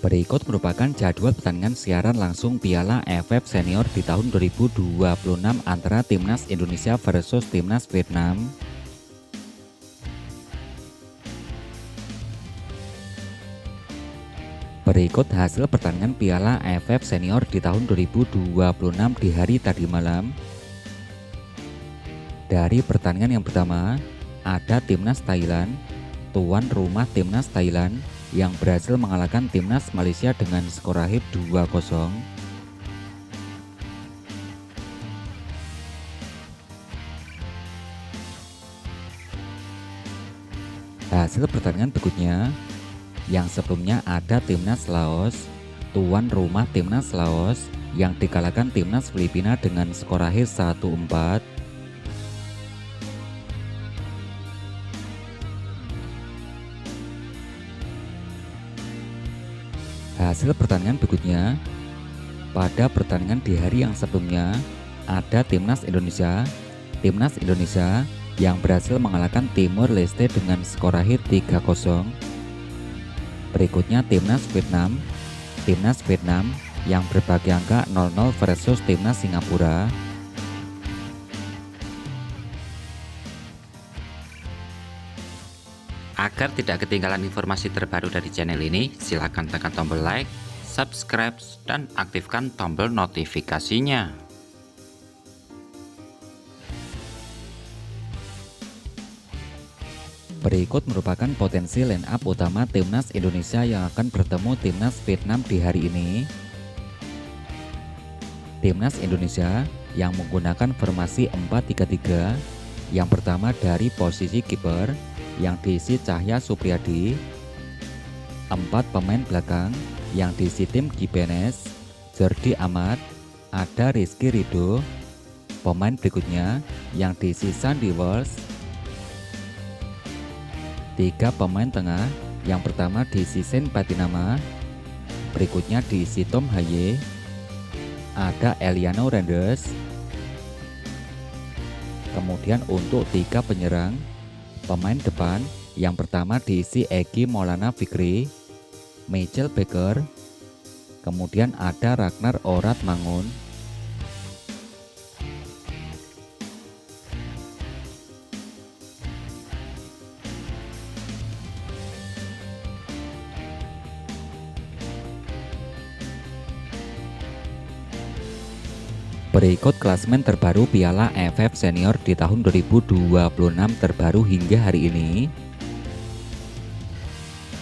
Berikut merupakan jadwal pertandingan siaran langsung Piala AFF Senior di tahun 2026 antara Timnas Indonesia versus Timnas Vietnam. Berikut hasil pertandingan Piala AFF Senior di tahun 2026 di hari tadi malam. Dari pertandingan yang pertama, ada Timnas Thailand, tuan rumah Timnas Thailand yang berhasil mengalahkan Timnas Malaysia dengan skor akhir 2-0. Hasil pertandingan berikutnya, yang sebelumnya ada Timnas Laos, tuan rumah Timnas Laos yang dikalahkan Timnas Filipina dengan skor akhir 1-4. Hasil pertandingan berikutnya, pada pertandingan di hari yang sebelumnya ada Timnas Indonesia yang berhasil mengalahkan Timor Leste dengan skor akhir 3-0. Berikutnya Timnas Vietnam yang berbagi angka 0-0 versus Timnas Singapura. Agar tidak ketinggalan informasi terbaru dari channel ini, silakan tekan tombol like, subscribe, dan aktifkan tombol notifikasinya. Berikut merupakan potensi line up utama Timnas Indonesia yang akan bertemu Timnas Vietnam di hari ini. Timnas Indonesia yang menggunakan formasi 4-3-3, yang pertama dari posisi kiper yang diisi Cahya Supriyadi, 4 pemain belakang yang diisi Tim Gimenez, Jordi Amat, ada Rizky Ridho. Pemain berikutnya yang diisi Sandy Walsh. 3 pemain tengah, yang pertama diisi Sen Patinama, berikutnya diisi Tom Haye, ada Eliano Randers. Kemudian untuk 3 penyerang, pemain depan yang pertama diisi Egy Maulana Fikri, Michael Baker, kemudian ada Ragnar Oratmangun. Berikut klasemen terbaru Piala AFF Senior di tahun 2026 terbaru hingga hari ini.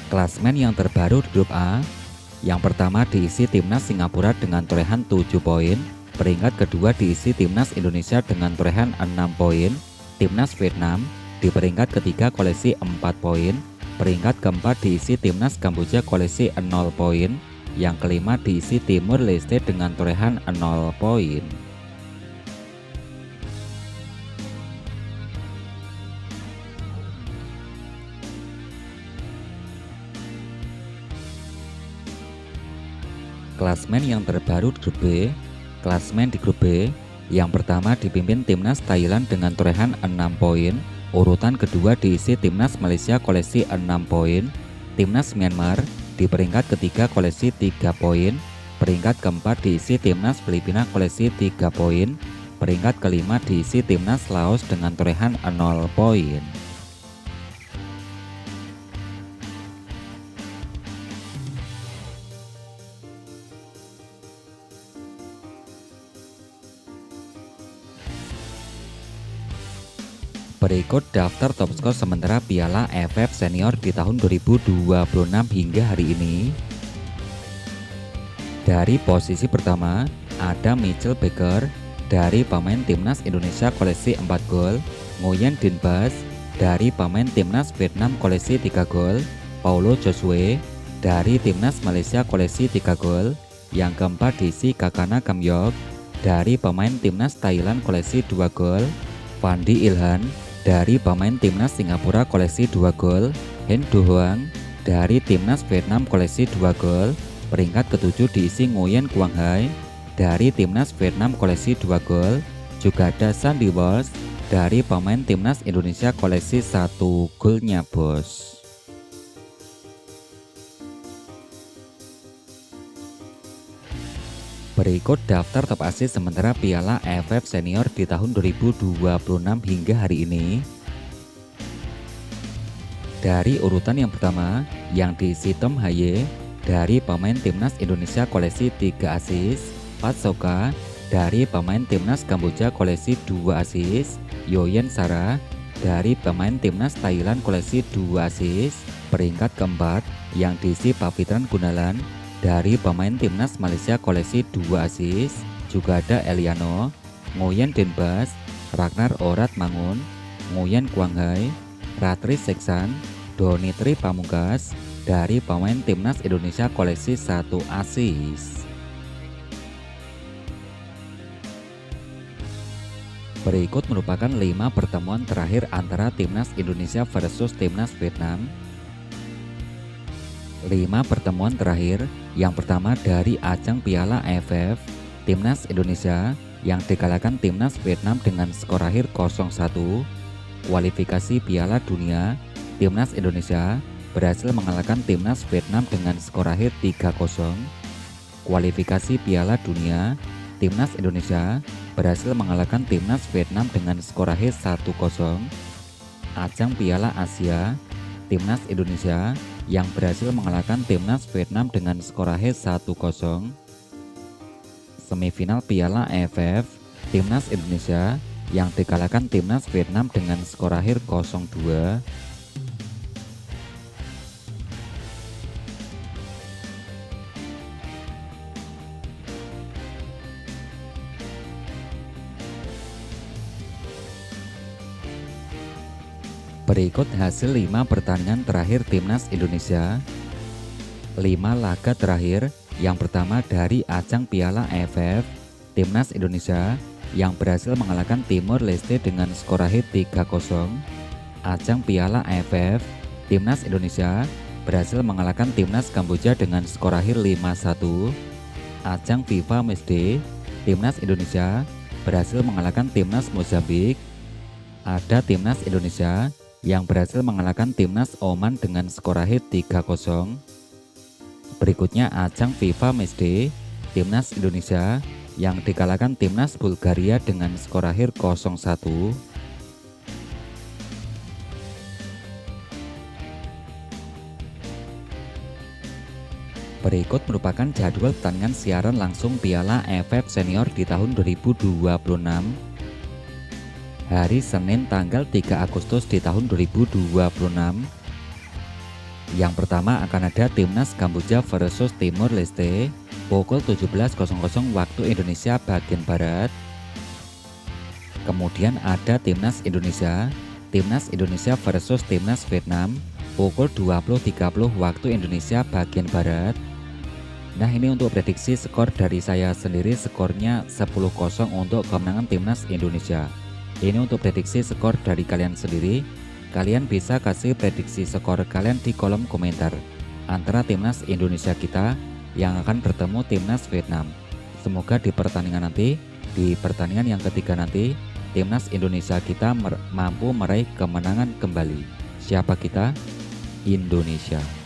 Klasemen yang terbaru di grup A, yang pertama diisi Timnas Singapura dengan torehan 7 poin, peringkat kedua diisi Timnas Indonesia dengan torehan 6 poin, Timnas Vietnam di peringkat ketiga koleksi 4 poin, peringkat keempat diisi Timnas Kamboja koleksi 0 poin, yang kelima diisi Timor Leste dengan torehan 0 poin. Klasemen yang terbaru di grup B. Klasemen di grup B, yang pertama dipimpin Timnas Thailand dengan torehan 6 poin, urutan kedua diisi Timnas Malaysia koleksi 6 poin, Timnas Myanmar di peringkat ketiga koleksi 3 poin, peringkat keempat diisi Timnas Filipina koleksi 3 poin, peringkat kelima diisi Timnas Laos dengan torehan 0 poin. Berikut daftar top skor sementara Piala AFF Senior di tahun 2026 hingga hari ini. Dari posisi pertama ada Michael Baker dari pemain Timnas Indonesia koleksi 4 gol, Nguyen Din Bas dari pemain Timnas Vietnam koleksi 3 gol, Paulo Josue dari Timnas Malaysia koleksi 3 gol, yang keempat diisi Kakana Kamyok dari pemain Timnas Thailand koleksi 2 gol, Fandi Ilhan dari pemain Timnas Singapura koleksi 2 gol, Hen Do Hoang dari Timnas Vietnam koleksi 2 gol, peringkat ketujuh diisi Nguyen Quang Hai dari Timnas Vietnam koleksi 2 gol, juga ada Sandy Walsh dari pemain Timnas Indonesia koleksi 1 golnya bos. Berikut daftar top asis sementara Piala AFF Senior di tahun 2026 hingga hari ini. Dari urutan yang pertama, yang diisi Tom Haye dari pemain Timnas Indonesia koleksi 3 asis, Pat Soka dari pemain Timnas Kamboja koleksi 2 asis, Yoyen Sara dari pemain Timnas Thailand koleksi 2 asis. Peringkat keempat yang diisi Pavitran Gunalan dari pemain Timnas Malaysia koleksi 2 asis. Juga ada Eliano, Nguyen Denbas, Ragnar Orat Mangun, Nguyen Quang Hai, Ratri Seksan, Donitri Pamungkas dari pemain Timnas Indonesia koleksi 1 asis. Berikut merupakan 5 pertemuan terakhir antara Timnas Indonesia versus Timnas Vietnam. 5 pertemuan terakhir, yang pertama dari ajang Piala AFF, Timnas Indonesia yang dikalahkan Timnas Vietnam dengan skor akhir 0-1. Kualifikasi Piala Dunia, Timnas Indonesia berhasil mengalahkan Timnas Vietnam dengan skor akhir 3-0. Kualifikasi Piala Dunia, Timnas Indonesia berhasil mengalahkan Timnas Vietnam dengan skor akhir 1-0. Ajang Piala Asia, Timnas Indonesia yang berhasil mengalahkan Timnas Vietnam dengan skor akhir 1-0. Semifinal Piala AFF, Timnas Indonesia yang dikalahkan Timnas Vietnam dengan skor akhir 0-2. Berikut hasil 5 pertandingan terakhir Timnas Indonesia. 5 laga terakhir, yang pertama dari ajang Piala AFF, Timnas Indonesia yang berhasil mengalahkan Timor Leste dengan skor akhir 3-0. Ajang Piala AFF, Timnas Indonesia berhasil mengalahkan Timnas Kamboja dengan skor akhir 5-1. Ajang FIFA Matchday, Timnas Indonesia berhasil mengalahkan Timnas Mozambik. Ada Timnas Indonesia yang berhasil mengalahkan Timnas Oman dengan skor akhir 3-0. Berikutnya ajang FIFA Matchday, Timnas Indonesia yang dikalahkan Timnas Bulgaria dengan skor akhir 0-1. Berikut merupakan jadwal pertandingan siaran langsung Piala AFF Senior di tahun 2026. Hari Senin tanggal 3 Agustus di tahun 2026. Yang pertama akan ada Timnas Kamboja versus Timor Leste pukul 17.00 waktu Indonesia bagian Barat. Kemudian ada Timnas Indonesia versus Timnas Vietnam pukul 20.30 waktu Indonesia bagian Barat. Nah, ini untuk prediksi skor dari saya sendiri, skornya 10-0 untuk kemenangan Timnas Indonesia. Ini untuk prediksi skor dari kalian sendiri. Kalian bisa kasih prediksi skor kalian di kolom komentar antara Timnas Indonesia kita yang akan bertemu Timnas Vietnam. Semoga di pertandingan nanti, di pertandingan yang ketiga nanti, Timnas Indonesia kita mampu meraih kemenangan kembali. Siapa kita? Indonesia.